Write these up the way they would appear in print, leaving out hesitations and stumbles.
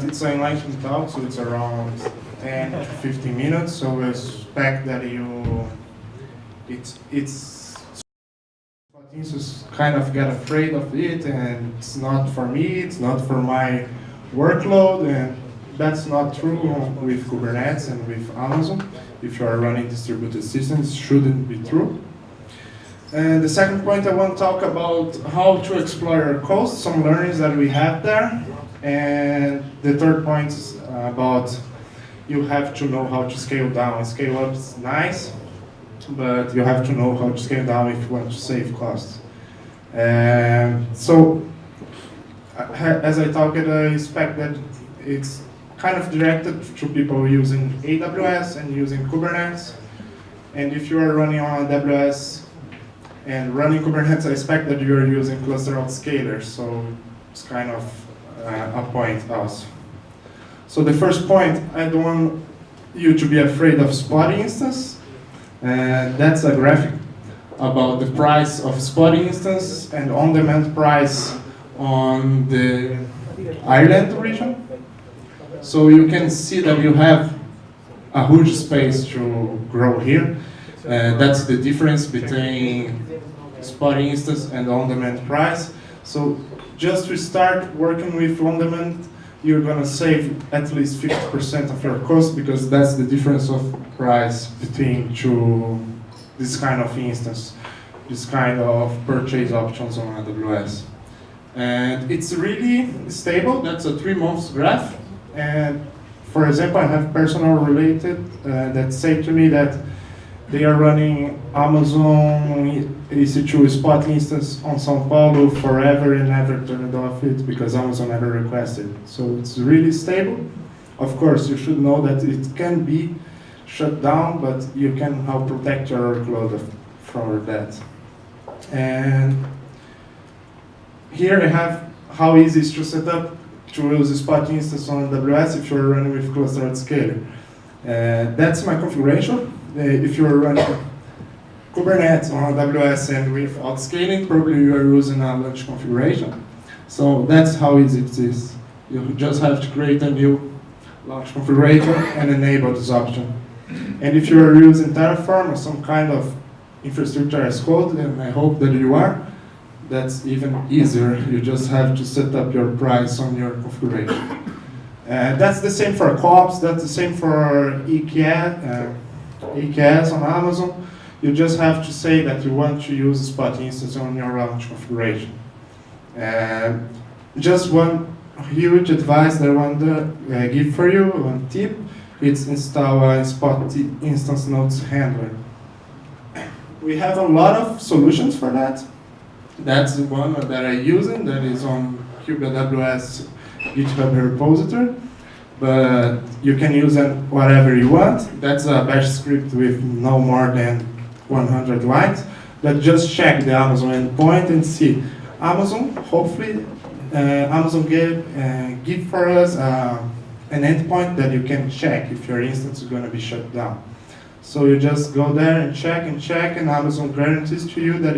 it's an enlightening talk, so it's around 10 to 15 minutes. So I expect that it's kind of get afraid of it, and it's not for me, it's not for my workload, and that's not true with Kubernetes and with Amazon. If you are running distributed systems, it shouldn't be true. And the second point, I want to talk about how to explore your cost, some learnings that we have there. And the third point is about you have to know how to scale down. Scale up is nice, but you have to know how to scale down if you want to save costs. So, as I talked, I expect that it's kind of directed to people using AWS and using Kubernetes. And if you are running on AWS and running Kubernetes, I expect that you are using cluster autoscaler. So it's kind of a point also. So the first point, I don't want you to be afraid of spotting instance. That's a graphic about the price of spotting instance and on-demand price on the Ireland region. So you can see that you have a huge space to grow here. That's the difference between spotting instance and on-demand price. So just to start working with on-demand, you're going to save at least 50% of your cost, because that's the difference of price between this kind of instance, this kind of purchase options on AWS. And it's really stable. That's a 3-month graph. And for example, I have personal related that say to me that they are running Amazon EC2 spot instance on São Paulo forever and never turned off it because Amazon never requested. So it's really stable. Of course, you should know that it can be shut down, but you can help protect your workload from that. And here I have how easy it is to set up to use a spot instance on AWS if you're running with cluster autoscaler. That's my configuration. If you're running Kubernetes on AWS and with autoscaling, probably you are using a launch configuration. So that's how easy it is. You just have to create a new launch configuration and enable this option. And if you are using Terraform or some kind of infrastructure as code, and I hope that you are, that's even easier. You just have to set up your price on your configuration. That's the same for co-ops, that's the same for EKS on Amazon. You just have to say that you want to use a spot instance on your launch configuration. Just one huge advice that I want to give for you, one tip, it's install a spot instance nodes handler. We have a lot of solutions for that. That's the one that I'm using, that is on AWS GitHub repository. But you can use it whatever you want. That's a bash script with no more than 100 lines. But just check the Amazon endpoint and see. Amazon, hopefully, Amazon give for us an endpoint that you can check if your instance is going to be shut down. So you just go there and check, and Amazon guarantees to you that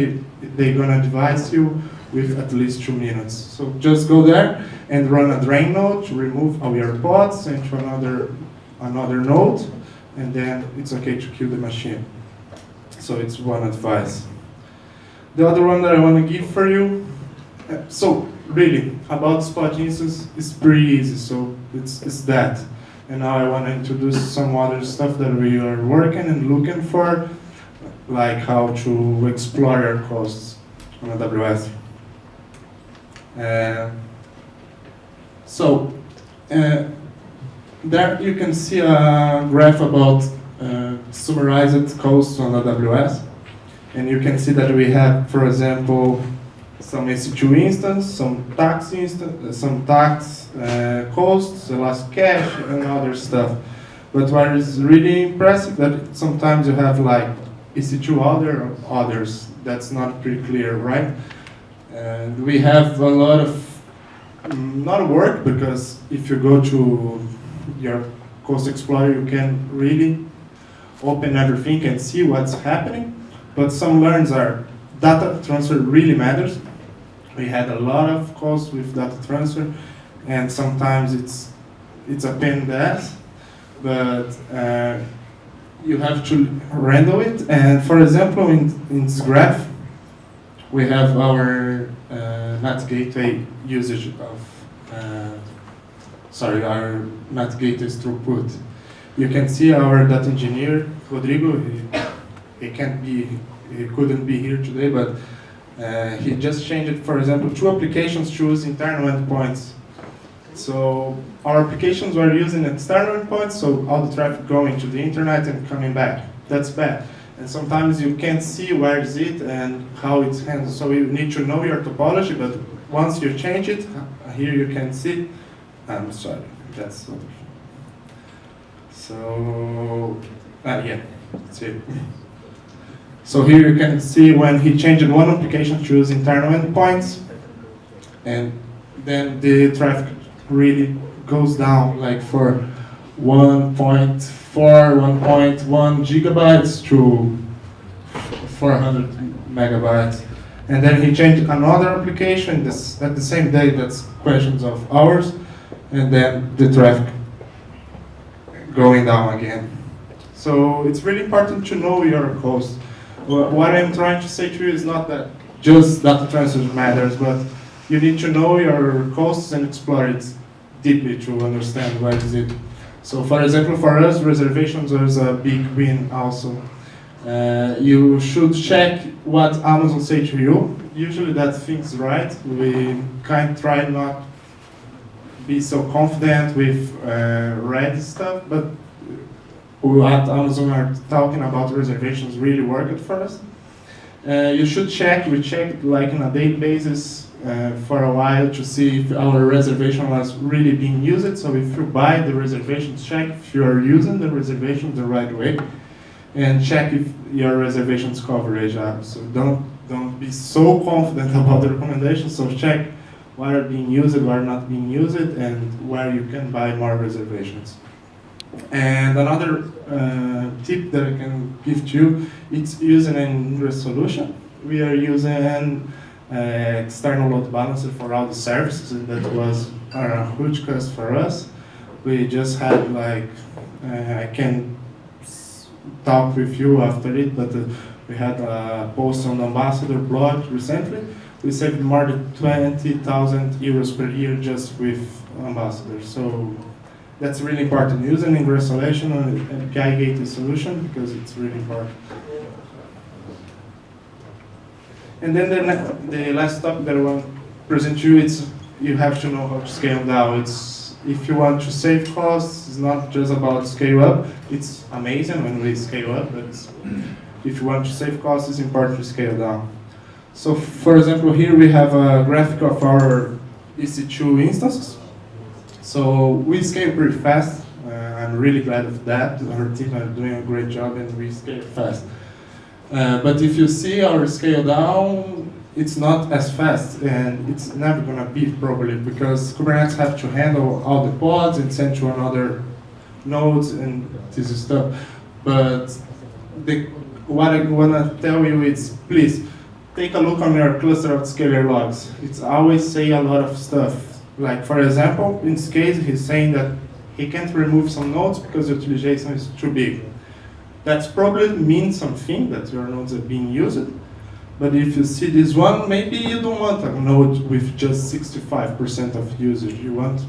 they're going to device you with at least 2 minutes. So just go there and run a drain node to remove all your pods into another node, and then it's okay to kill the machine. So it's one advice. The other one that I want to give for you, so really, about spot instance, it's pretty easy, so it's that. And now I want to introduce some other stuff that we are working and looking for, like how to explore your costs on AWS. There you can see a graph about summarized costs on AWS. And you can see that we have, for example, some EC2 instance, some tax costs, elastic cache, and other stuff. But what is really impressive that sometimes you have like EC2 other or others. That's not pretty clear, right? And we have a lot of not work, because if you go to your Cost Explorer, you can really open everything and see what's happening. But some learns are data transfer really matters. We had a lot of costs with data transfer, and sometimes it's it's a pain in the ass, but you have to handle it. And for example, in this graph, we have our NAT gateway usage of, our NAT gateway's throughput. You can see our data engineer, Rodrigo, he couldn't be here today, but he just changed it. For example, 2 applications choose internal endpoints. So our applications were using external endpoints, so all the traffic going to the internet and coming back. That's bad. And sometimes you can't see where is it and how it's handled. So you need to know your topology, but once you change it, here you can see. I'm sorry, that's other. So, yeah, that's it. So here you can see when he changed one application to use internal endpoints, and then the traffic really goes down, like for 1.4, 1.1 gigabytes to 400 megabytes. And then he changed another application at the same day, that's questions of hours, and then the traffic going down again. So it's really important to know your cost. What I'm trying to say to you is not that just data transfer matters, but you need to know your costs and explore it deeply to understand where is it. So for example, for us, reservations was a big win also. You should check what Amazon say to you. Usually that thing's right. We kind of try not be so confident with read stuff, but what Amazon are talking about reservations really worked for us. You should check, we checked like on a daily basis for a while to see if our reservation was really being used. So if you buy the reservations, check if you are using the reservation the right way, and check if your reservations coverage up. So don't be so confident about the recommendations, so check what are being used, what are not being used, and where you can buy more reservations. And another tip that I can give to you, it's using an ingress solution. We are using external load balancer for all the services, and that was a huge cost for us. We just had like, I can talk with you after it, but we had a post on the Ambassador blog recently. We saved more than 20,000 euros per year just with Ambassador. So that's really important. Using ingress solution and API gateway solution because it's really important. And then the last topic that I want to present to you is you have to know how to scale down. If you want to save costs, it's not just about scale up. It's amazing when we scale up, but if you want to save costs, it's important to scale down. So for example, here we have a graphic of our EC2 instances. So we scale pretty fast. I'm really glad of that. Our team are doing a great job and we scale fast. But if you see our scale down, it's not as fast and it's never going to be properly because Kubernetes have to handle all the pods and send to another nodes and this stuff. But what I want to tell you is please take a look on your cluster of scalar logs. It's always say a lot of stuff. Like for example, in this case, he's saying that he can't remove some nodes because the utilization is too big. That's probably means something that your nodes are being used. But if you see this one, maybe you don't want a node with just 65% of usage. You want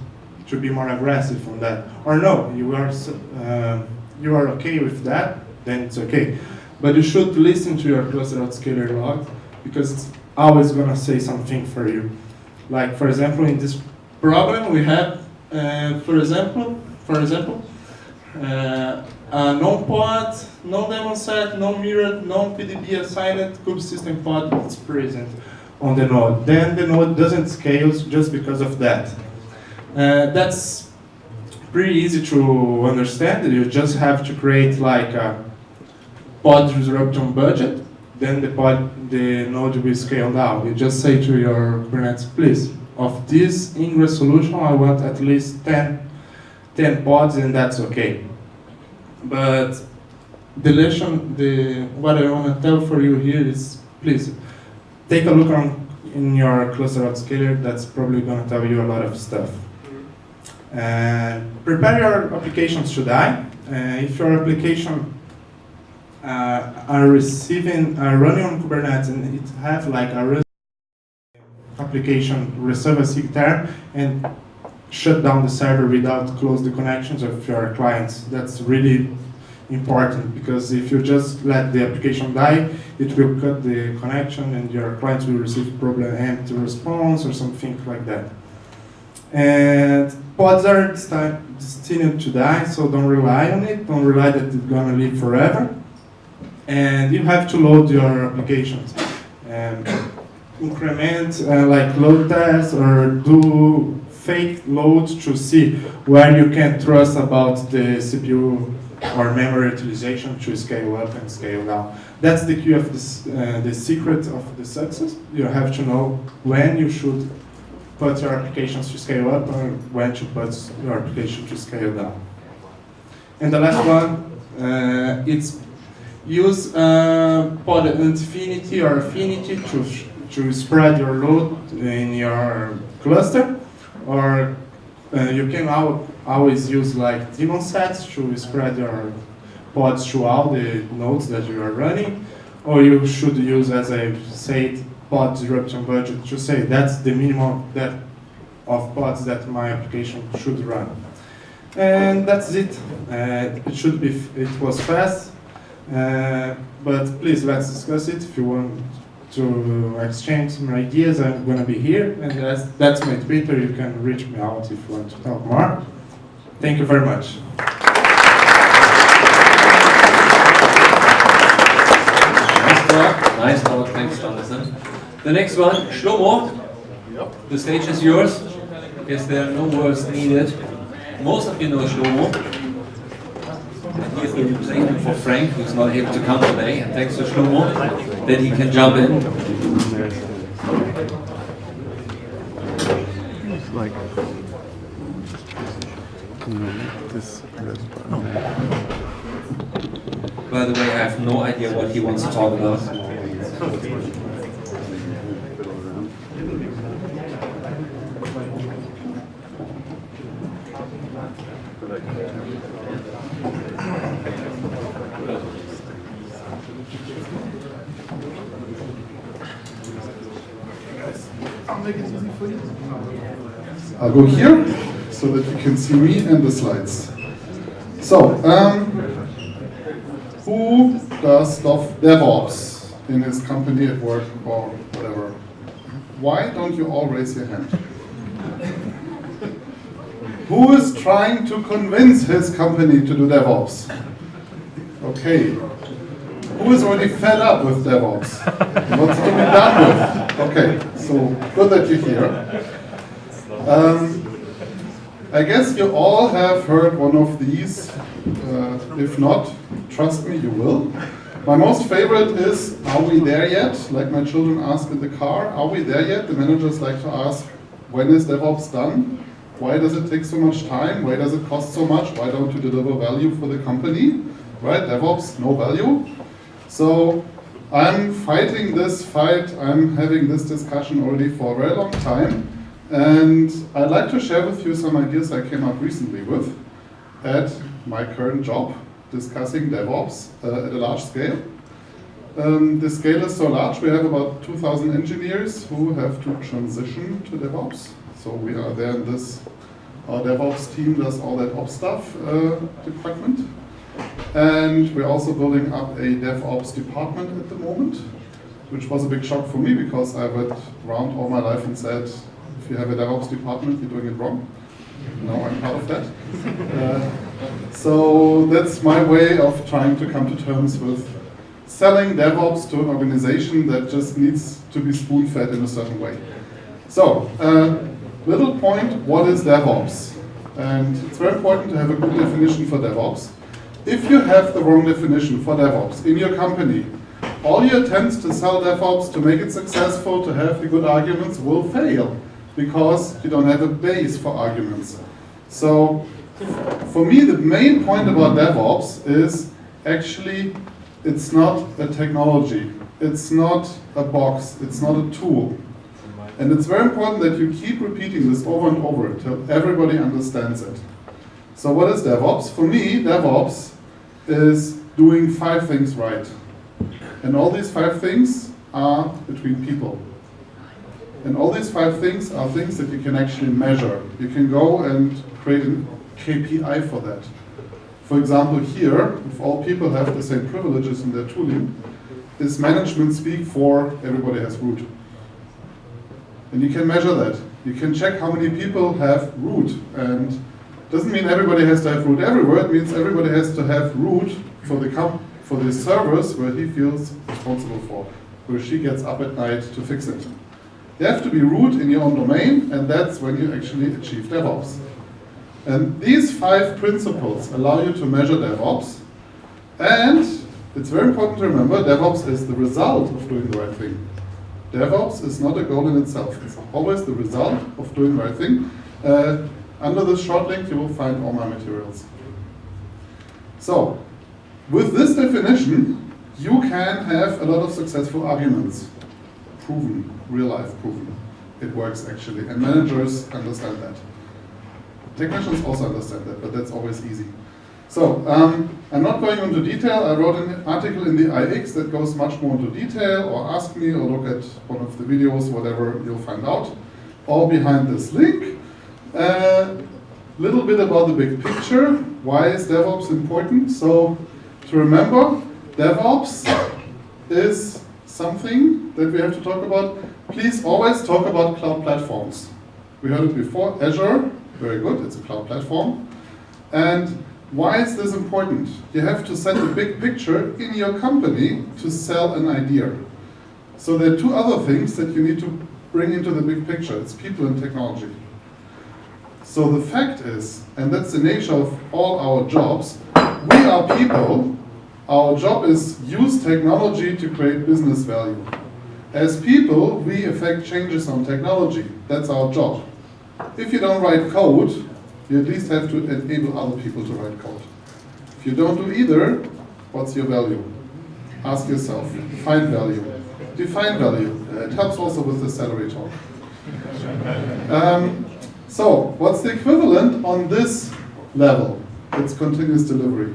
to be more aggressive on that. Or no, you are okay with that, then it's okay. But you should listen to your cluster scalar log because it's always going to say something for you. Like for example, in this problem we have, for example, non-pod, non-daemon set, non-mirrored, non-PDB assigned kube system pod is present on the node. Then the node doesn't scale just because of that. That's pretty easy to understand. You just have to create like a pod disruption budget. Then the node will scale down. You just say to your Kubernetes, please, of this ingress solution, I want at least 10 pods, and that's okay. But what I want to tell for you here is, please, take a look in your cluster autoscaler. That's probably going to tell you a lot of stuff. Prepare your applications to die. If your application are running on Kubernetes and it have like a application receive a SIG there and shut down the server without close the connections of your clients. That's really important, because if you just let the application die, it will cut the connection and your clients will receive probably empty response or something like that. And pods are destined to die, so don't rely on it. Don't rely that it's gonna live forever. And you have to load your applications. Increment, like load tests, or do fake loads to see where you can trust about the CPU or memory utilization to scale up and scale down. That's the key of this, the secret of the success. You have to know when you should put your applications to scale up or when to put your application to scale down. And the last one, it's use pod infinity or affinity to spread your load in your cluster, or you can always use like daemon sets to spread your pods to all the nodes that you are running, or you should use, as I said, pod disruption budget to say that's the minimum of pods that my application should run. And that's it. It was fast, but please let's discuss it. If you want to exchange some ideas, I'm gonna be here, and that's my Twitter. You can reach me out if you want to talk more. Thank you very much. Nice talk, thanks Jonathan. The next one, Shlomo, the stage is yours. I guess there are no words needed. Most of you know Shlomo. He is the replacement for Frank, who's not able to come today. And thanks to Shlomo that he can jump in. Like this. By the way, I have no idea what he wants to talk about. I'll go here so that you can see me and the slides. So, who does stuff DevOps in his company at work or whatever? Why don't you all raise your hand? Who is trying to convince his company to do DevOps? Okay. Who is already fed up with DevOps? What's to be done with? Okay, so good that you're here. I guess you all have heard one of these. If not, trust me, you will. My most favorite is, are we there yet? Like my children ask in the car, are we there yet? The managers like to ask, when is DevOps done? Why does it take so much time? Why does it cost so much? Why don't you deliver value for the company? Right, DevOps, no value. So I'm fighting this fight. I'm having this discussion already for a very long time. And I'd like to share with you some ideas I came up recently with at my current job, discussing DevOps at a large scale. The scale is so large, we have about 2,000 engineers who have to transition to DevOps. So we are there in this, our DevOps team does all that ops stuff department. And we're also building up a DevOps department at the moment, which was a big shock for me because I went around all my life and said, if you have a DevOps department, you're doing it wrong. Now I'm part of that. So that's my way of trying to come to terms with selling DevOps to an organization that just needs to be spoon-fed in a certain way. So, little point, what is DevOps? And it's very important to have a good definition for DevOps. If you have the wrong definition for DevOps in your company, all your attempts to sell DevOps, to make it successful, to have the good arguments will fail because you don't have a base for arguments. So for me, the main point about DevOps is actually it's not a technology, it's not a box, it's not a tool. And it's very important that you keep repeating this over and over until everybody understands it. So what is DevOps? For me, DevOps is doing 5 things right. And all these 5 things are between people. And all these 5 things are things that you can actually measure. You can go and create a KPI for that. For example, here, if all people have the same privileges in their tooling, is management speak for everybody has root. And you can measure that. You can check how many people have root. And it doesn't mean everybody has to have root everywhere. It means everybody has to have root for the servers where he feels responsible for, where she gets up at night to fix it. You have to be root in your own domain, and that's when you actually achieve DevOps. And these 5 principles allow you to measure DevOps. And it's very important to remember, DevOps is the result of doing the right thing. DevOps is not a goal in itself. It's always the result of doing the right thing. Under this short link, you will find all my materials. So, with this definition, you can have a lot of successful arguments. Proven, real life proven. It works actually, and managers understand that. Technicians also understand that, but that's always easy. So, I'm not going into detail. I wrote an article in the IX that goes much more into detail, or ask me, or look at one of the videos, whatever you'll find out. All behind this link. Little bit about the big picture. Why is DevOps important? So, to remember, DevOps is something that we have to talk about. Please always talk about cloud platforms. We heard it before, Azure, very good, it's a cloud platform. And why is this important? You have to set the big picture in your company to sell an idea. So there are 2 other things that you need to bring into the big picture. It's people and technology. So the fact is, and that's the nature of all our jobs, we are people. Our job is use technology to create business value. As people, we affect changes on technology. That's our job. If you don't write code, you at least have to enable other people to write code. If you don't do either, what's your value? Ask yourself. Find value. Define value. It helps also with the salary talk. So, what's the equivalent on this level? It's continuous delivery.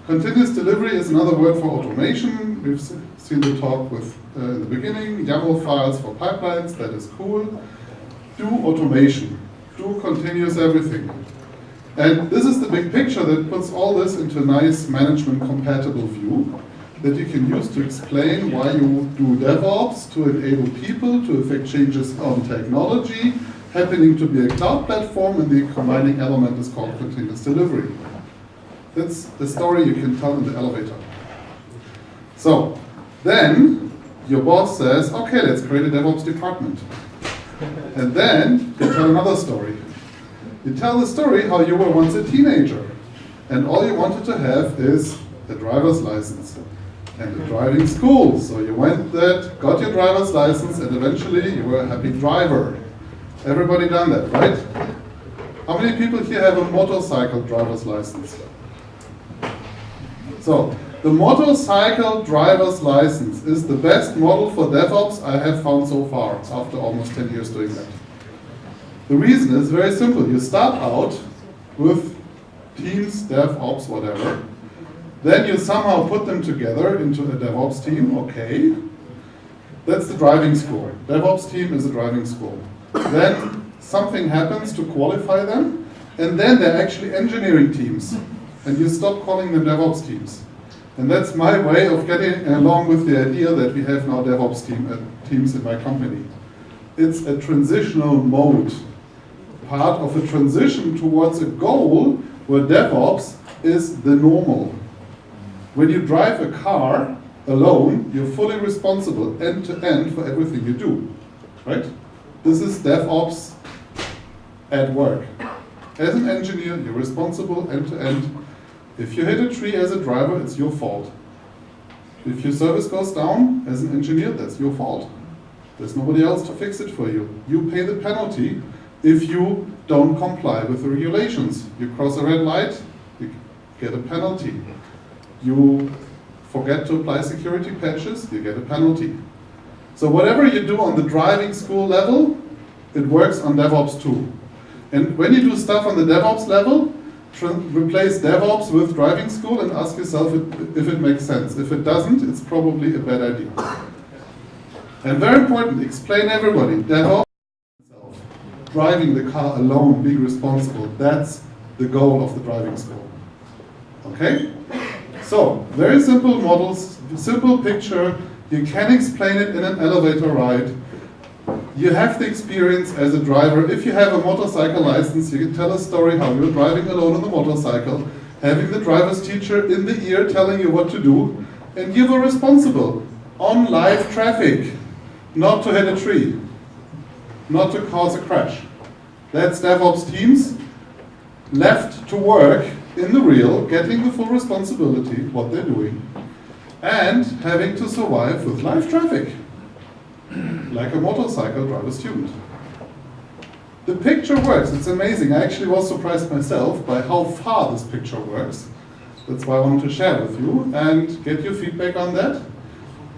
Continuous delivery is another word for automation. We've seen the talk with in the beginning. YAML files for pipelines, that is cool. Do automation. Do continuous everything. And this is the big picture that puts all this into a nice management compatible view that you can use to explain why you do DevOps, to enable people to effect changes on technology, happening to be a cloud platform, and the combining element is called continuous delivery. That's the story you can tell in the elevator. So, then your boss says, okay, let's create a DevOps department. And then you tell another story. You tell the story how you were once a teenager, and all you wanted to have is a driver's license and a driving school. So you went there, got your driver's license, and eventually you were a happy driver. Everybody done that, right? How many people here have a motorcycle driver's license? So, the motorcycle driver's license is the best model for DevOps I have found so far, after almost 10 years doing that. The reason is very simple. You start out with teams, DevOps, whatever. Then you somehow put them together into a DevOps team, okay. That's the driving school. DevOps team is a driving school. Then something happens to qualify them, and then they're actually engineering teams. And you stop calling them DevOps teams. And that's my way of getting along with the idea that we have now DevOps teams in my company. It's a transitional mode, part of a transition towards a goal where DevOps is the normal. When you drive a car alone, you're fully responsible end to end for everything you do, right? This is DevOps at work. As an engineer, you're responsible end to end. If you hit a tree as a driver, it's your fault. If your service goes down as an engineer, that's your fault. There's nobody else to fix it for you. You pay the penalty if you don't comply with the regulations. You cross a red light, you get a penalty. You forget to apply security patches, you get a penalty. So whatever you do on the driving school level, it works on DevOps too. And when you do stuff on the DevOps level, replace DevOps with driving school and ask yourself if it makes sense. If it doesn't, it's probably a bad idea. And very important, explain everybody. DevOps, driving the car alone, being responsible, that's the goal of the driving school. Okay? So, very simple models, simple picture. You can explain it in an elevator ride. You have the experience as a driver. If you have a motorcycle license, you can tell a story how you're driving alone on the motorcycle, having the driver's teacher in the ear telling you what to do, and you were responsible on live traffic, not to hit a tree, not to cause a crash. That's DevOps teams left to work in the real, getting the full responsibility, what they're doing, and having to survive with live traffic, like a motorcycle driver student. The picture works, it's amazing. I actually was surprised myself by how far this picture works. That's why I wanted to share with you and get your feedback on that.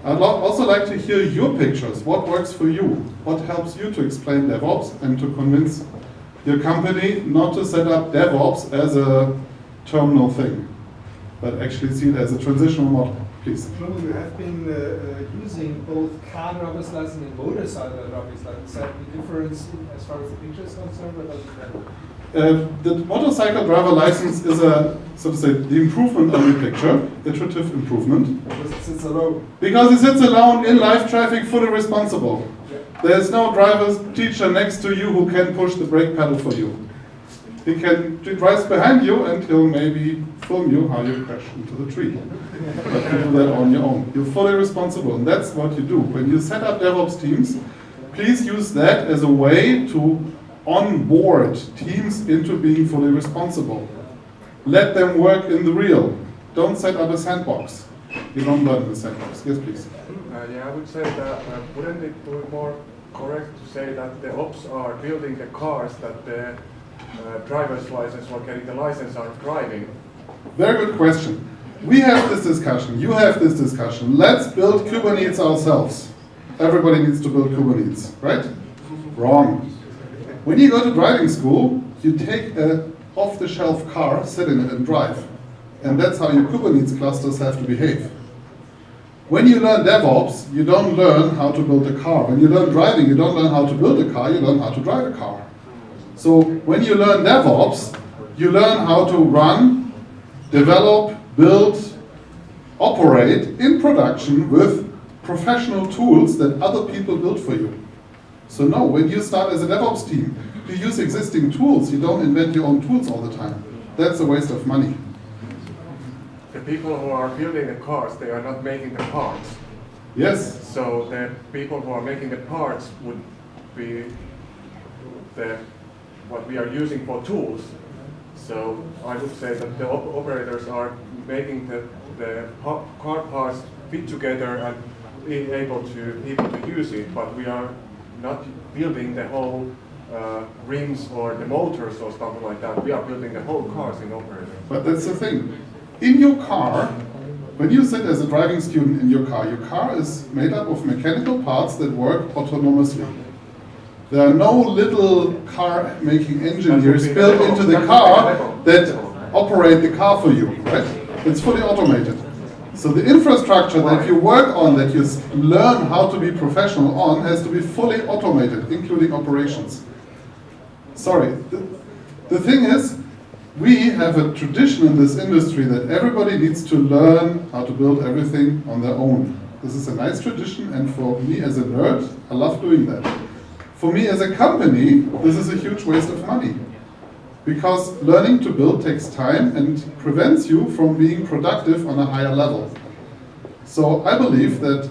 I'd also like to hear your pictures. What works for you? What helps you to explain DevOps and to convince your company not to set up DevOps as a terminal thing, but actually see it as a transitional model? Please. You have been using both car driver's license and motorcycle driver's license. Is that the difference as far as the picture is concerned, or does it matter? The motorcycle driver license is a, so to say, the improvement on the picture, iterative improvement. Because it sits alone. Because it sits alone in live traffic, fully responsible. Yeah. There's no driver's teacher next to you who can push the brake pedal for you. He drives behind you and he'll maybe film you how you crash into the tree. But you do that on your own. You're fully responsible, and that's what you do. When you set up DevOps teams, please use that as a way to onboard teams into being fully responsible. Let them work in the real. Don't set up a sandbox. You don't learn in the sandbox. Yes, please. Yeah, I would say that wouldn't it be more correct to say that the ops are building the cars that the driver's license or getting the license are driving? Very good question. We have this discussion. You have this discussion. Let's build Kubernetes ourselves. Everybody needs to build Kubernetes, right? Wrong. When you go to driving school, you take an off-the-shelf car, sit in it and drive. And that's how your Kubernetes clusters have to behave. When you learn DevOps, you don't learn how to build a car. When you learn driving, you don't learn how to build a car, you learn how to drive a car. So when you learn DevOps, you learn how to run, develop, build, operate in production with professional tools that other people build for you. So no, when you start as a DevOps team, you use existing tools, you don't invent your own tools all the time. That's a waste of money. The people who are building the cars, they are not making the parts. Yes. So the people who are making the parts would be what we are using for tools. So I would say that the operators are making the car parts fit together and be able to use it, but we are not building the whole rims or the motors or stuff like that. We are building the whole cars in operator. But that's the thing. In your car, when you sit as a driving student in your car is made up of mechanical parts that work autonomously. There are no little car-making engineers built into the car that operate the car for you, right? It's fully automated. So the infrastructure that you work on, that you learn how to be professional on, has to be fully automated, including operations. Sorry, the thing is, we have a tradition in this industry that everybody needs to learn how to build everything on their own. This is a nice tradition, and for me as a nerd, I love doing that. For me as a company, this is a huge waste of money. Because learning to build takes time and prevents you from being productive on a higher level. So I believe that,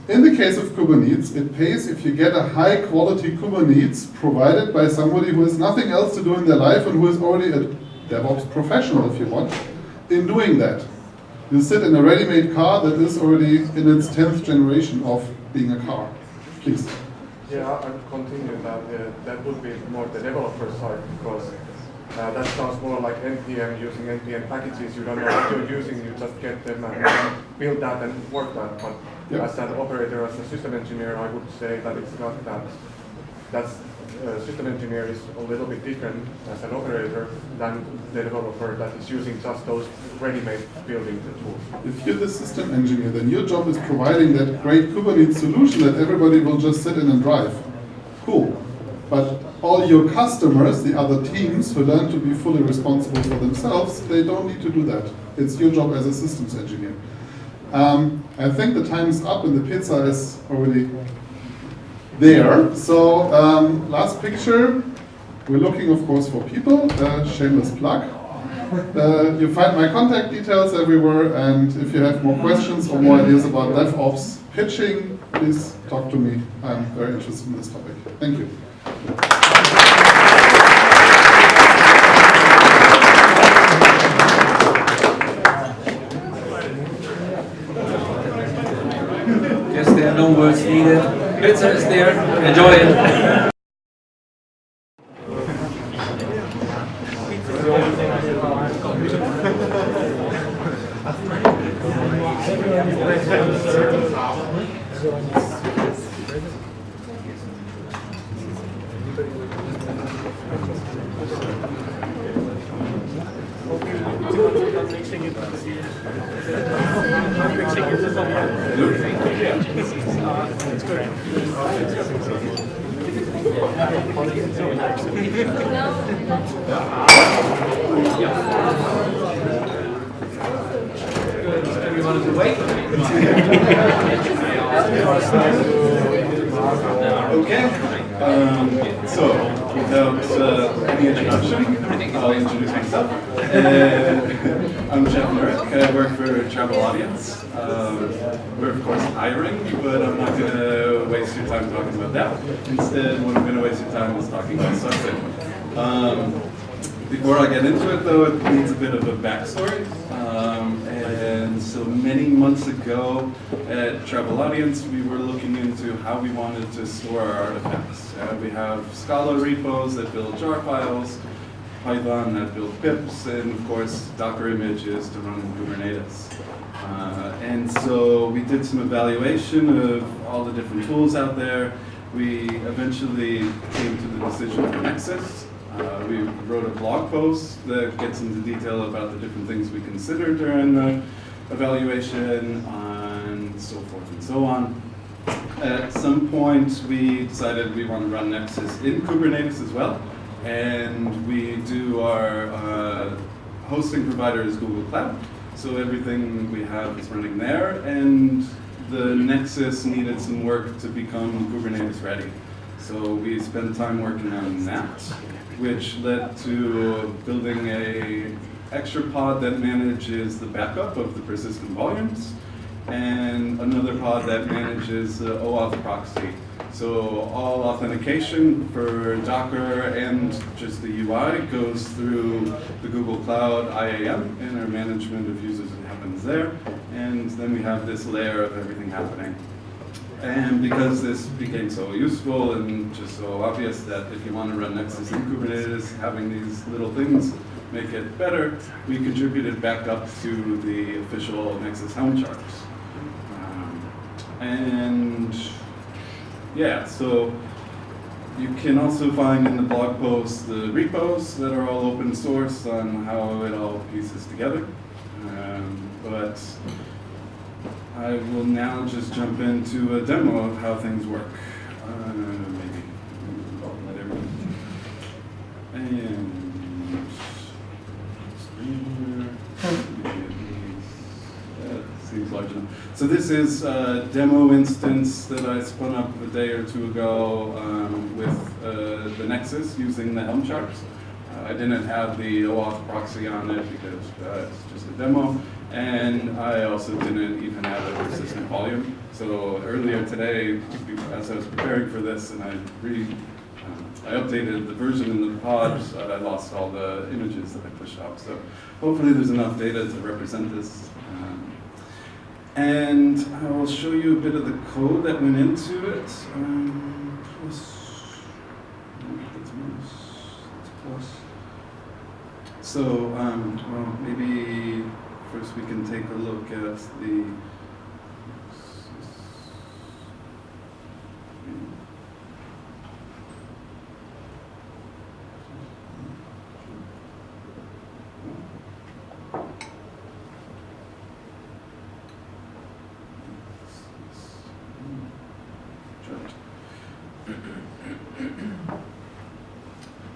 in the case of Kubernetes, it pays if you get a high quality Kubernetes provided by somebody who has nothing else to do in their life and who is already a DevOps professional, if you want, in doing that. You sit in a ready-made car that is already in its 10th generation of being a car. Please. Yeah, I would continue that. That would be more the developer side, because that sounds more like NPM, using NPM packages. You don't know what you're using, you just get them and build that and work that. But Yep. As an operator, as a system engineer, I would say that it's not that. That's system engineer is a little bit different as an operator than the developer that is using just those ready-made building tools. If you're the system engineer, then your job is providing that great Kubernetes solution that everybody will just sit in and drive. Cool. But all your customers, the other teams who learn to be fully responsible for themselves, they don't need to do that. It's your job as a systems engineer. I think the time is up and the pizza is already there. So last picture, we're looking of course for people, shameless plug. You find my contact details everywhere, and if you have more questions or more ideas about DevOps pitching, please talk to me. I'm very interested in this topic. Thank you. Guess there are no words needed. Pizza is there. Enjoy it. Everyone is awake? Okay, so without any introduction, I'll introduce myself. I'm Jeff Nurek. I work for Travel Audience. We're of course hiring, but I'm not going to waste your time talking about that. Instead, what I'm going to waste your time is talking about something. Before I get into it, though, it needs a bit of a backstory. And so many months ago at Travel Audience, we were looking into how we wanted to store our artifacts. We have Scala repos that build jar files, Python that build pips, and of course Docker images to run in Kubernetes. And so we did some evaluation of all the different tools out there. We eventually came to the decision for Nexus. We wrote a blog post that gets into detail about the different things we considered during the evaluation and so forth and so on. At some point, we decided we want to run Nexus in Kubernetes as well. And we do our hosting provider is Google Cloud. So everything we have is running there. And the Nexus needed some work to become Kubernetes ready. So we spent time working on that, which led to building a extra pod that manages the backup of the persistent volumes, and another pod that manages the OAuth proxy. So all authentication for Docker and just the UI goes through the Google Cloud IAM, and our management of users happens there. And then we have this layer of everything happening. And because this became so useful and just so obvious that if you want to run Nexus in Kubernetes, having these little things make it better, we contributed back up to the official Nexus Helm charts. And yeah, so you can also find in the blog post the repos that are all open source on how it all pieces together. But I will now just jump into a demo of how things work. Maybe let everyone. And screen that seems large enough. So this is a demo instance that I spun up a day or two ago with the Nexus using the Helm charts. I didn't have the OAuth proxy on it because it's just a demo. And I also didn't even have a persistent volume. So earlier today, as I was preparing for this, and I updated the version in the pod, I lost all the images that I pushed up. So hopefully there's enough data to represent this. And I will show you a bit of the code that went into it. So, well, maybe first we can take a look at the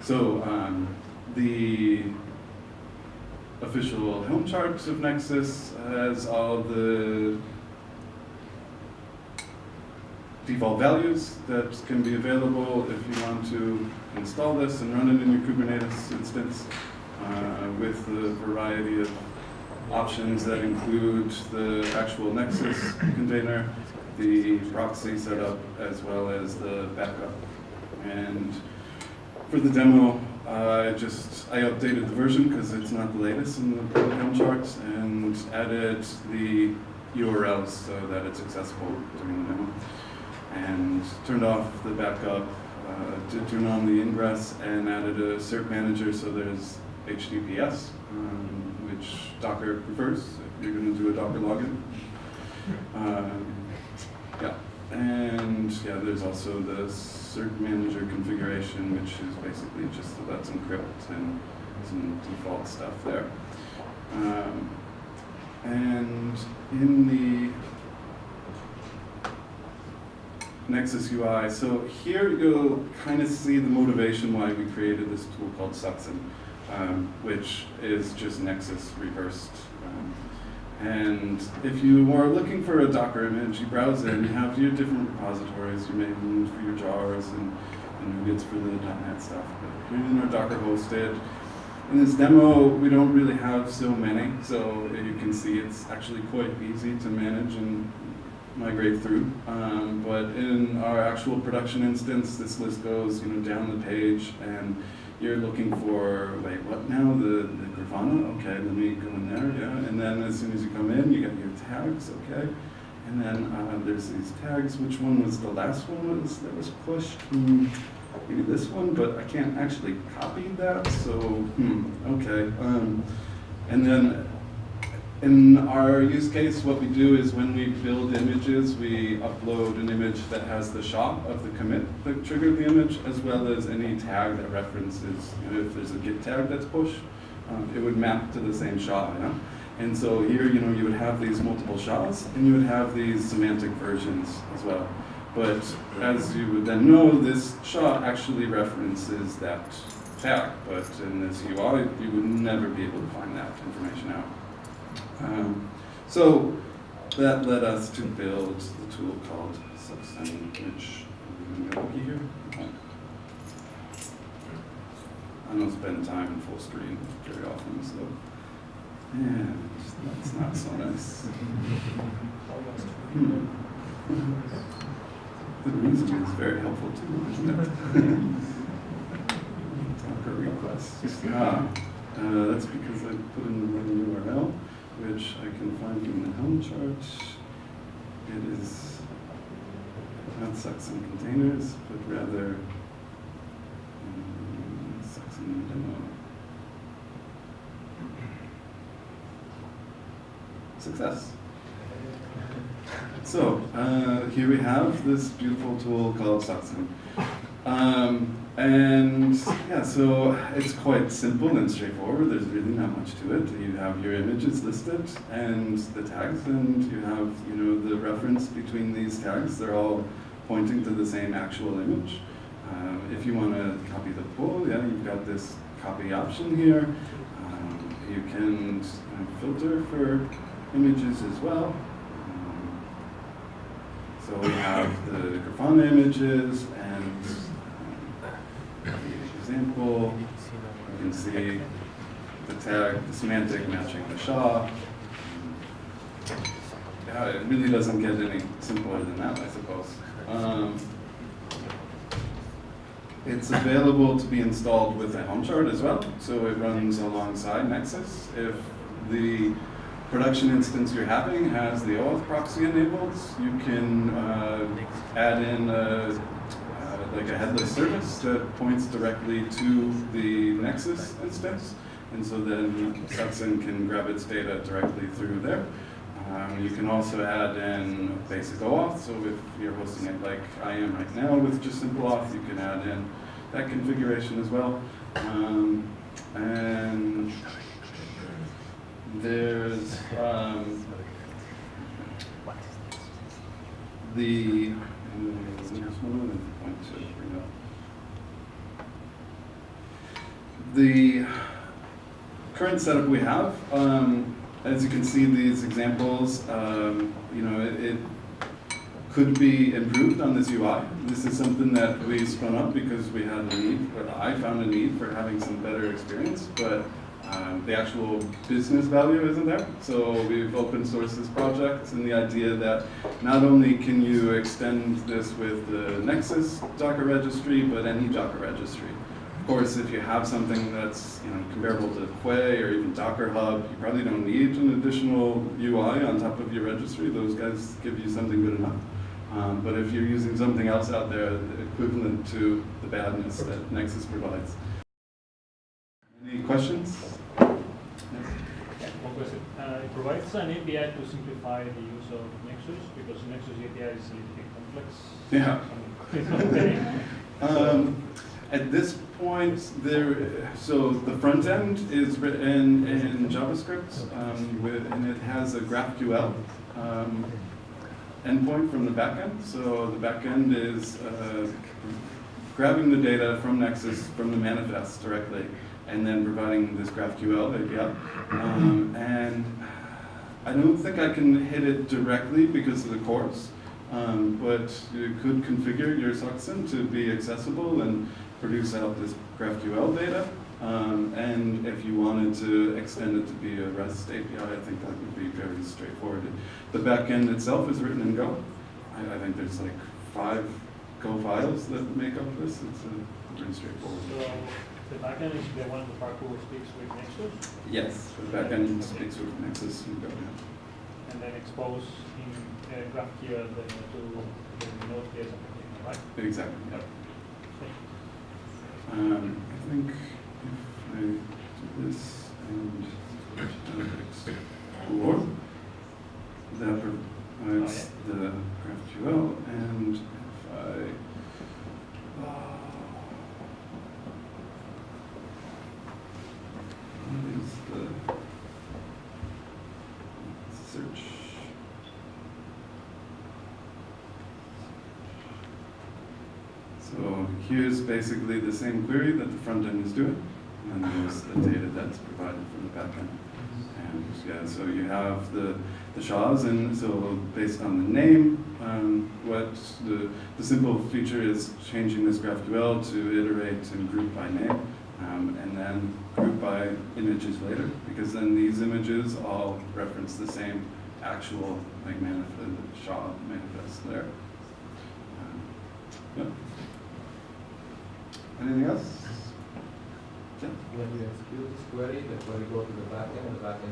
So the official Helm chart of Nexus has all the default values that can be available if you want to install this and run it in your Kubernetes instance with a variety of options that include the actual Nexus container, the proxy setup, as well as the backup. And for the demo, I updated the version because it's not the latest in the Helm charts, and added the URLs so that it's accessible during the demo. And turned off the backup, to turn on the ingress, and added a cert manager so there's HTTPS, which Docker prefers if you're going to do a Docker login. Yeah, there's also the cert manager configuration, which is basically just the Let's Encrypt and some default stuff there. And in the Nexus UI, so here you'll kind of see the motivation why we created this tool called Suxin, which is just Nexus reversed. And if you are looking for a Docker image, you browse in, you have your different repositories, your Maven for your jars, and NuGets for the .NET stuff. But here in our Docker hosted. In this demo, we don't really have so many, so you can see it's actually quite easy to manage and migrate through. But in our actual production instance, this list goes down the page, and you're looking for, wait, what now? The Grafana? Okay, let me go in there, yeah. And then as soon as you come in, you get your tags, okay. And then there's these tags. Which one was the last one that was pushed? Maybe this one, but I can't actually copy that, so, okay. And then in our use case, what we do is when we build images, we upload an image that has the SHA of the commit that triggered the image, as well as any tag that references, if there's a git tag that's pushed, it would map to the same SHA, yeah? And so here, you would have these multiple SHAs, and you would have these semantic versions as well. But as you would then know, this SHA actually references that tag, but in this UI, you would never be able to find that information out. So that led us to build the tool called Suxin, which I'm going to go here. I don't spend time in full screen very often, so and that's not so nice. The reason is very helpful too, isn't it? Docker requests. That's because I put in the wrong URL, which I can find in the Helm chart. It is not Suxin containers, but rather Suxin demo. Success. So here we have this beautiful tool called Suxin. And yeah, so it's quite simple and straightforward. There's really not much to it. You have your images listed and the tags, and you have the reference between these tags. They're all pointing to the same actual image. If you want to copy the pull, yeah, you've got this copy option here. You can filter for images as well. So we have the Grafana images and the example. You can see the tag, the semantic matching the SHA. Yeah, it really doesn't get any simpler than that, I suppose. It's available to be installed with a Helm chart as well, so it runs alongside Nexus. If the production instance you're having has the OAuth proxy enabled, you can add in like a headless service that points directly to the Nexus instance, and so then Suxin can grab its data directly through there. You can also add in basic OAuth, so if you're hosting it like I am right now with just simple auth, you can add in that configuration as well. And there's the current setup we have, as you can see these examples, it could be improved on this UI. This is something that we spun up because we had a need, or I found a need for having some better experience, but the actual business value isn't there. So we've open sourced this project, and the idea that not only can you extend this with the Nexus Docker registry, but any Docker registry. Of course, if you have something that's comparable to Quay or even Docker Hub, you probably don't need an additional UI on top of your registry. Those guys give you something good enough. But if you're using something else out there equivalent to the badness that Nexus provides. Any questions? Yes. One question. It provides an API to simplify the use of Nexus, because Nexus API is a little bit complex. Yeah. At this point, so the front end is written in JavaScript, and it has a GraphQL endpoint from the backend. So the backend is grabbing the data from Nexus, from the manifest directly, and then providing this GraphQL API. And I don't think I can hit it directly because of the course, but you could configure your Succin to be accessible and produce out this GraphQL data. And if you wanted to extend it to be a REST API, I think that would be very straightforward. The backend itself is written in Go. I think there's like 5 Go files that make up this. It's pretty straightforward. So the backend is the one who speaks with Nexus? Yes, the backend speaks with Nexus and Go. Yeah. And then expose in GraphQL to the Node.js application, right? Exactly, yeah. I think if I do this and explore, that provides the GraphQL, and if I what is the search? So here's basically the same query that the front end is doing, and there's the data that's provided from the back end. And yeah, so you have the SHAs, and so based on the name, what the simple feature is changing this GraphQL to iterate and group by name, and then group by images later, because then these images all reference the same actual like SHA manifest there. Yep. Anything else? Yeah. When you execute this query, the query goes to the backend directly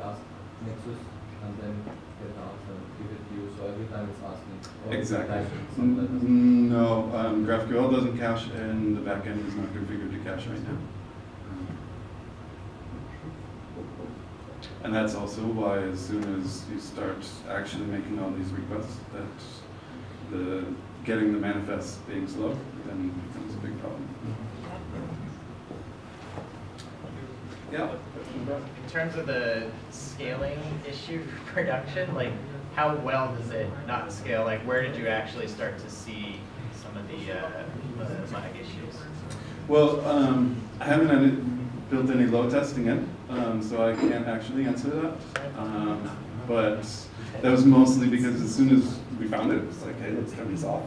asks Nexus, and then get the answer and give it to you. So every time it's asking. Exactly. No, GraphQL doesn't cache, and the backend is not configured to cache right now. And that's also why, as soon as you start actually making all these requests, that getting the manifest being slow then becomes a big problem. Yeah. In terms of the scaling issue for production, like how well does it not scale? Like where did you actually start to see some of the lag issues? Well, I haven't built any load testing in, so I can't actually answer that. But that was mostly because as soon as we found it, it was like, hey, let's turn this off.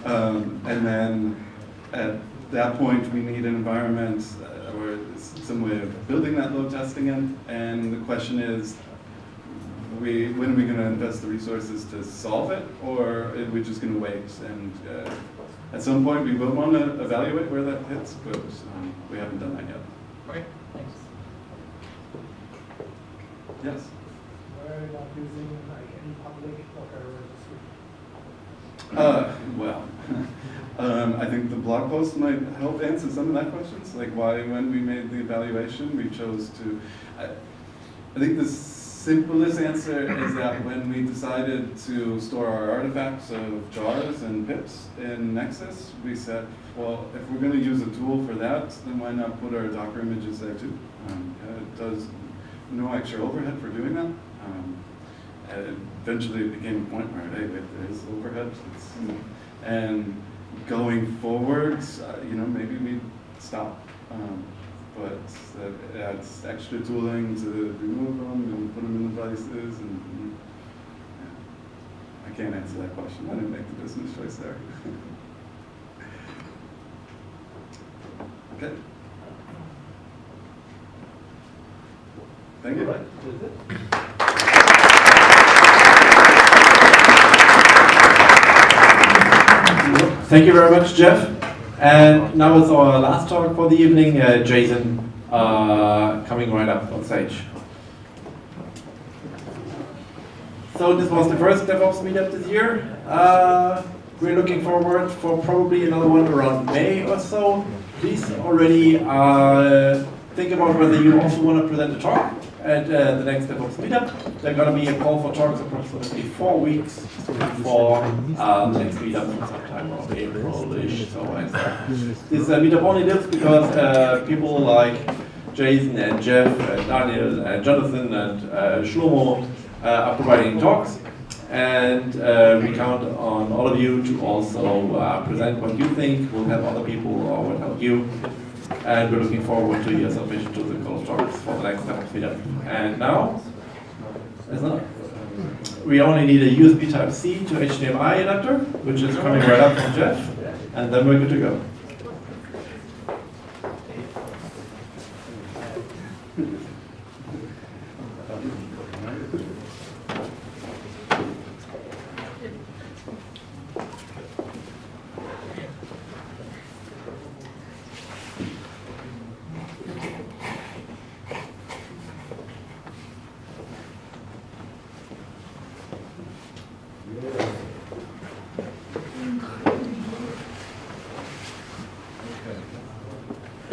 And then at that point, we need an environment or some way of building that load testing in. And the question is, when are we going to invest the resources to solve it, or are we just going to wait? And at some point, we will want to evaluate where that hits, but we haven't done that yet. Okay, thanks. Yes? We're not using like any public Docker registry. Well, I think the blog post might help answer some of that questions, like why, when we made the evaluation, we chose to. I think the simplest answer is that when we decided to store our artifacts of jars and pips in Nexus, we said, well, if we're going to use a tool for that, then why not put our Docker images there too? It does no extra overhead for doing that. Eventually it became a point where, hey, wait, there is overhead. And going forward, maybe we stop. but it adds extra tooling to remove them and put them in the places, and yeah. I can't answer that question. I didn't make the business choice there. Okay. Thank you. Thank you very much, Jeff. And now it's our last talk for the evening. Jason coming right up on stage. So this was the first DevOps meetup this year. We're looking forward for probably another one around May or so. Please already think about whether you also want to present a talk at the next DevOps meetup. There's going to be a call for talks approximately 4 weeks before the next meetup sometime around April-ish. So this meetup only lives because people like Jason and Jeff and Daniel and Jonathan and Shlomo are providing talks. And we count on all of you to also present what you think will help other people or will help you. And we're looking forward to your submission to the call of talks for the next DevOps meetup. And now, we only need a USB Type-C to HDMI adapter, which is coming right up from Jeff, and then we're good to go.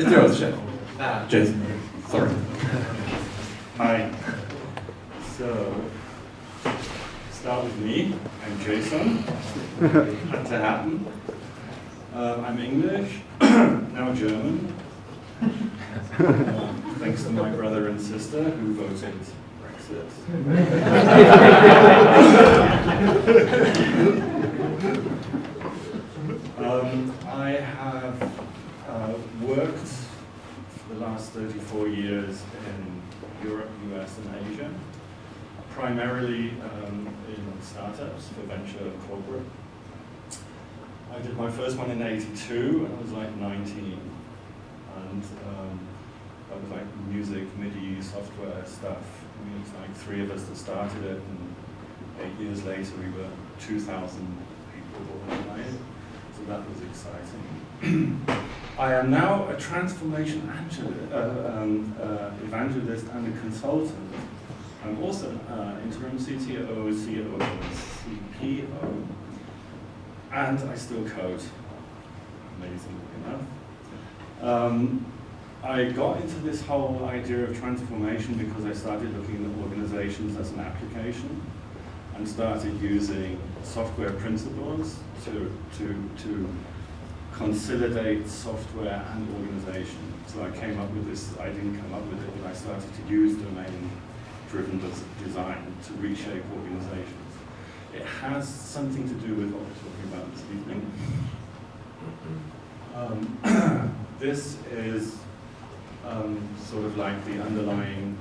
It's yours, Jeff. Jason, sorry. Hi. So, start with me. I'm Jason. Had to happen. I'm English, now German. Thanks to my brother and sister who voted Brexit. I have worked for the last 34 years in Europe, US, and Asia, primarily in startups for venture and corporate. I did my first one in '82, and I was like 19, and that was like music, MIDI, software stuff. I mean, it's like 3 of us that started it, and 8 years later we were 2,000 people organized. So that was exciting. I am now a transformation evangelist and a consultant. I'm also interim CTO, COO, and CPO, and I still code, amazingly enough. I got into this whole idea of transformation because I started looking at organizations as an application and started using software principles to consolidate software and organization. So I came up with this, I didn't come up with it, but I started to use domain-driven design to reshape organizations. It has something to do with what we're talking about this evening. This is sort of like the underlying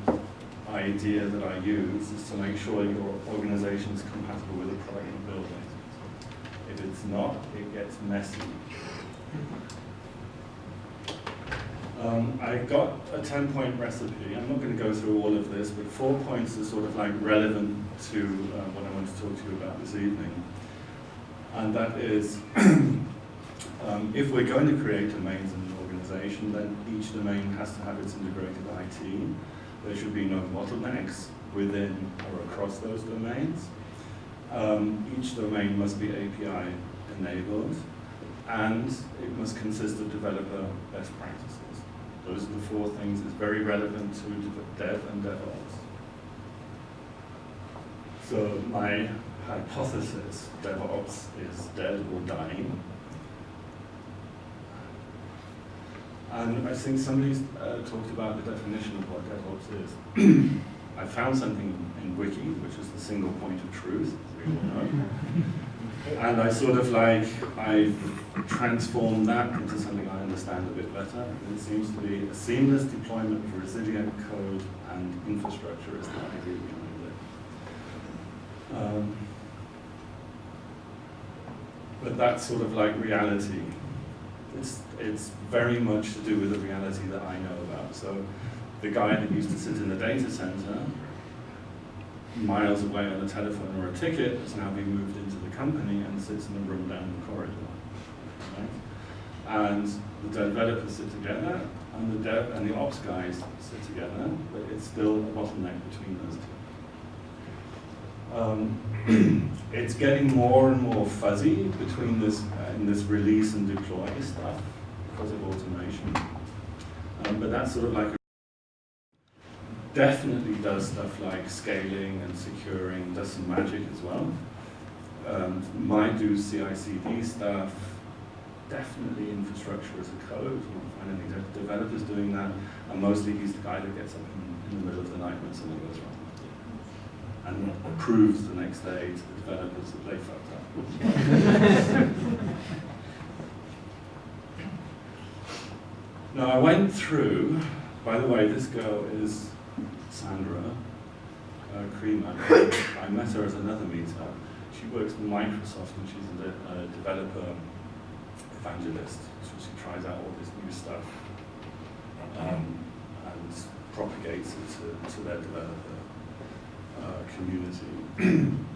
idea that I use, is to make sure your organization is compatible with the product you're building. If it's not, it gets messy. I got a 10-point recipe. I'm not going to go through all of this, but 4 points are sort of like relevant to what I want to talk to you about this evening. And that is, if we're going to create domains in an organization, then each domain has to have its integrated IT. There should be no bottlenecks within or across those domains. Each domain must be API enabled, and it must consist of developer best practices. Those are the 4 things. It's very relevant to dev and DevOps. So my hypothesis, DevOps is dead or dying. And I think somebody's talked about the definition of what DevOps is. I found something in Wiki, which is the single point of truth, as we all know. And I sort of I transformed that into something I understand a bit better. And it seems to be a seamless deployment of resilient code and infrastructure is the idea behind it. But that's sort of like reality. It's very much to do with the reality that I know about. So the guy that used to sit in the data center, miles away on a telephone or a ticket, has now been moved into the company and sits in a room down the corridor. Right? And the developers sit together, and the ops guys sit together, but it's still a bottleneck between those two. It's getting more and more fuzzy between this in this release and deploy stuff because of automation. But that's sort of like definitely does stuff like scaling and securing, does some magic as well. Might do CI/CD stuff, definitely infrastructure as a code. You won't find any developers doing that, and mostly he's the guy that gets up in the middle of the night when something goes wrong and proves the next day to the developers that they fucked up. Now I went through, by the way, this girl is Sandra Creamer. I met her at another meetup. She works for Microsoft and she's a developer evangelist. So she tries out all this new stuff and propagates it to their developer community.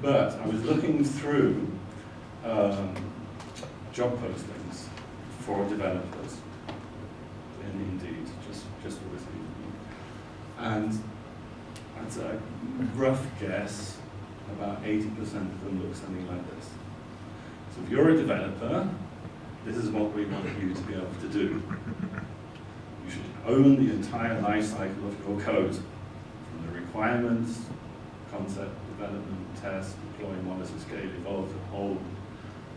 But I was looking through job postings for developers in Indeed, just for this evening. And I'd say, rough guess, about 80% of them look something like this. So if you're a developer, this is what we want you to be able to do. You should own the entire life cycle of your code, from the requirements, concept, development, test, deploy, monitor, scale, evolve, the whole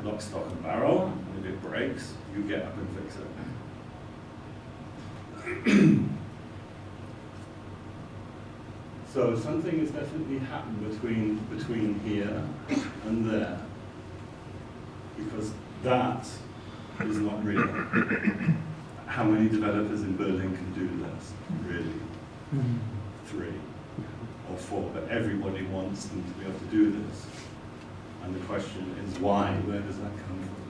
lock, stock, and barrel. And if it breaks, you get up and fix it. So something has definitely happened between here and there, because that is not real. How many developers in Berlin can do this, really? 3 or 4, but everybody wants them to be able to do this. And the question is why? Where does that come from?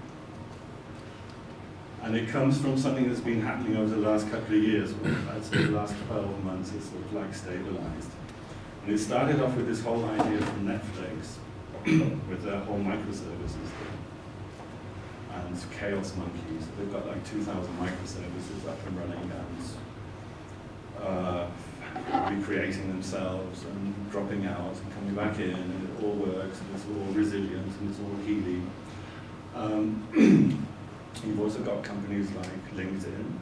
And it comes from something that's been happening over the last couple of years. I'd say the last 12 months it's sort of like stabilized. And it started off with this whole idea from Netflix, with their whole microservices thing. And Chaos Monkeys, they've got like 2,000 microservices up and running and recreating themselves and dropping out and coming back in, and it all works, and it's all resilient, and it's all healing. You've also got companies like LinkedIn,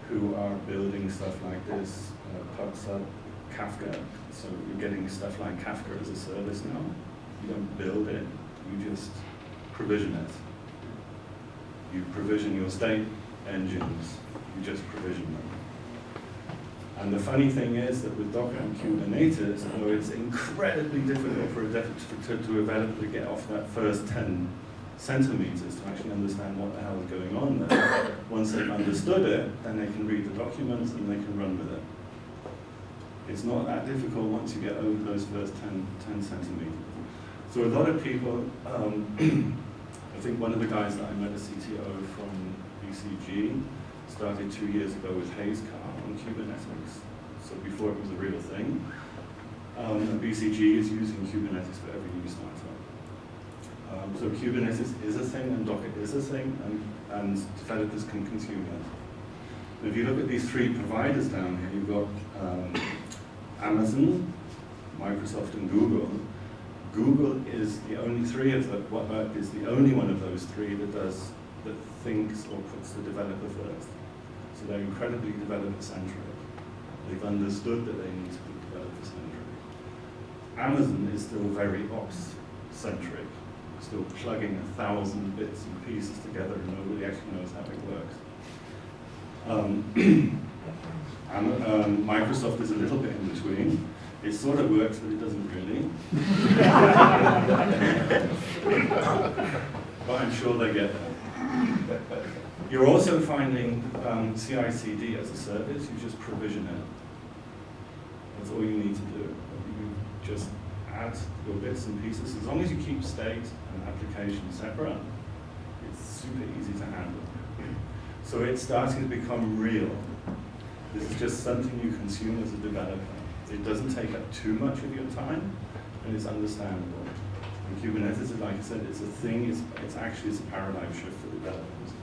who are building stuff like this, PubSub, Kafka. So you're getting stuff like Kafka as a service now. You don't build it, you just provision it. You provision your state engines, you just provision them. And the funny thing is that with Docker and Kubernetes, although it's incredibly difficult for a developer to get off that first 10 centimeters to actually understand what the hell is going on there. Once they've understood it, then they can read the documents and they can run with it. It's not that difficult once you get over those first 10 centimeters. So a lot of people, I think one of the guys that I met, a CTO from BCG, started 2 years ago with Hazecar on Kubernetes. So before it was a real thing. And BCG is using Kubernetes for every new startup. So Kubernetes is a thing, and Docker is a thing, and developers can consume it. If you look at these 3 providers down here, you've got Amazon, Microsoft, and Google. Google is the only is the only one of those 3 that thinks or puts the developer first. So they're incredibly developer-centric. They've understood that they need to be developer-centric. Amazon is still very ops-centric, still plugging 1,000 bits and pieces together and nobody actually knows how it works. Microsoft is a little bit in between. It sort of works, but it doesn't really. But I'm sure they get there. You're also finding CI/CD as a service. You just provision it. That's all you need to do. You just add your bits and pieces. As long as you keep state and application separate, it's super easy to handle. So it's starting to become real. This is just something you consume as a developer. It doesn't take up too much of your time, and it's understandable. And Kubernetes, like I said, it's a thing, it's actually a paradigm shift for developers.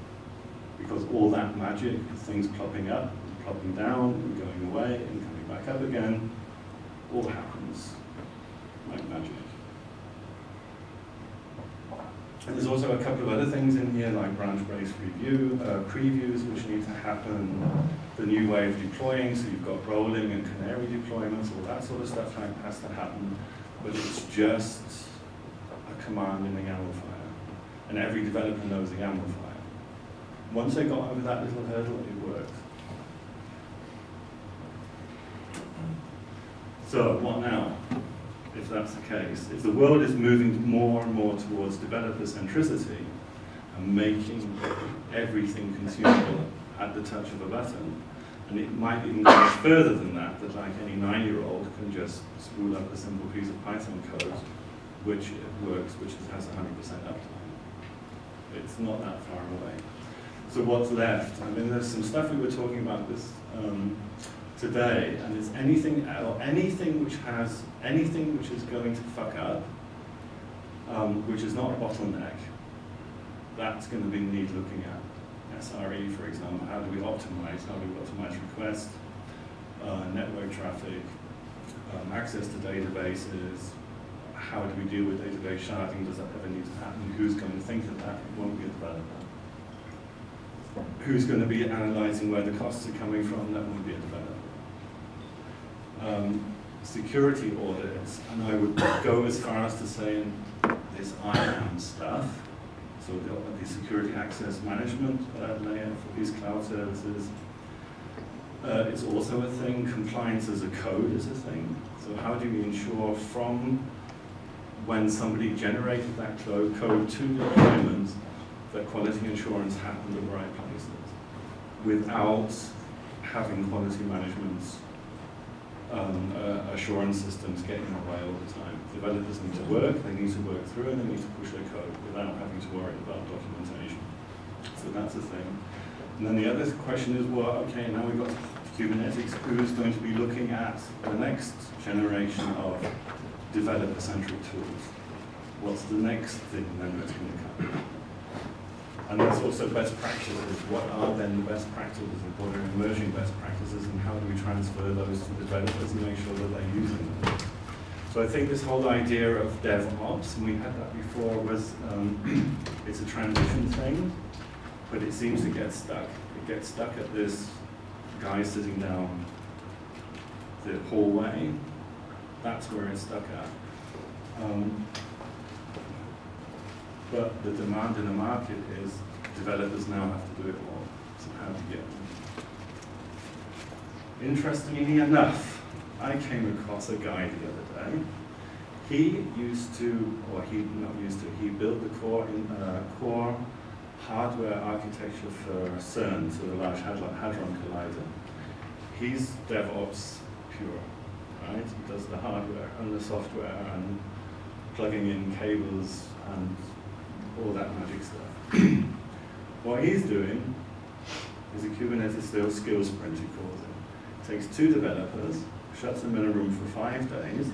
Because all that magic, things plopping up, plopping down, and going away, and coming back up again, all happens like magic. And there's also a couple of other things in here, like branch-based previews, which need to happen, the new way of deploying, so you've got rolling and canary deployments, all that sort of stuff has to happen, but it's just a command in the YAML file. And every developer knows the YAML file. Once they got over that little hurdle, it works. So, what now? If that's the case, if the world is moving more and more towards developer centricity and making everything consumable at the touch of a button, and it might even go much further than that, that like any 9-year-old can just spool up a simple piece of Python code, which works, which has 100% uptime. It's not that far away. So what's left? I mean, there's some stuff we were talking about this today, and it's anything which is going to fuck up, which is not a bottleneck. That's going to be need looking at. SRE, for example, how do we optimize? How do we optimize request, network traffic, access to databases? How do we deal with database sharding? Does that ever need to happen? Who's going to think of that? It won't be a developer. Who's going to be analyzing where the costs are coming from? That won't be a developer. Security audits, and I would go as far as to say this IAM stuff, so the security access management layer for these cloud services. It's also a thing. Compliance as a code is a thing. So how do we ensure from when somebody generated that code to deployment that quality assurance happened in the right places without having quality management assurance systems getting in the way all the time. Developers need to work, they need to work through, and they need to push their code without having to worry about documentation. So that's a thing. And then the other question is, well, okay, now we've got Kubernetes, who's going to be looking at the next generation of developer-centric tools? What's the next thing then that's going to come? And there's also best practices. What are then the best practices, and what are emerging best practices, and how do we transfer those to the developers and make sure that they're using them? So I think this whole idea of DevOps, and we had that before, was it's a transition thing, but it seems to get stuck. It gets stuck at this guy sitting down the hallway. That's where it's stuck at. But the demand in the market is developers now have to do it all. So how do you get them? Interestingly enough, I came across a guy the other day. He used to, or he not used to, he built the core hardware architecture for CERN, so the Large Hadron Collider. He's DevOps pure, right? He does the hardware and the software and plugging in cables and all that magic stuff. What he's doing is a Kubernetes skill sprint, he calls it. Takes 2 developers, shuts them in a room for 5 days.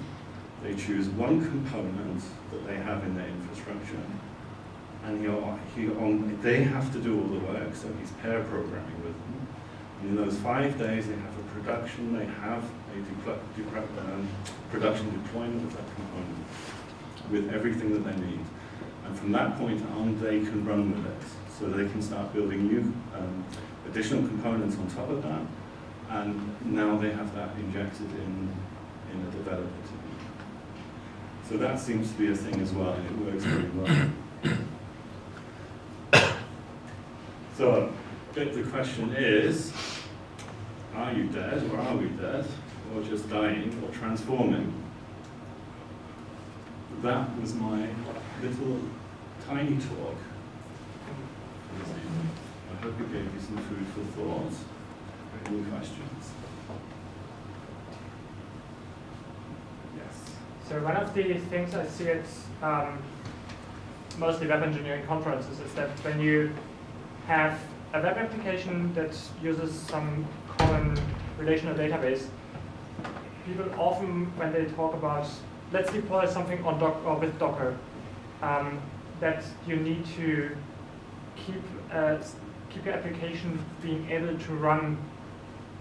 They choose one component that they have in their infrastructure, and they have to do all the work, so he's pair programming with them. And in those 5 days, they have a production, production deployment of that component with everything that they need. And from that point on, they can run with it. So they can start building new additional components on top of that. And now they have that injected in a developer team. So that seems to be a thing as well, and it works very well. So the question is, are you dead or are we dead? or just dying or transforming. That was my little tiny talk. I hope it gave you some food for thought. Any questions? Yes. So one of the things I see at mostly web engineering conferences is that when you have a web application that uses some common relational database, people often, when they talk about, let's deploy something on or with Docker, that you need to keep your application being able to run,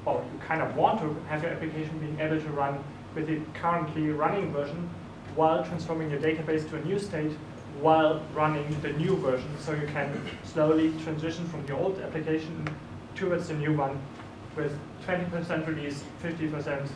or you kind of want to have your application being able to run with the currently running version while transforming your database to a new state while running the new version, so you can slowly transition from your old application towards the new one with 20% release, 50%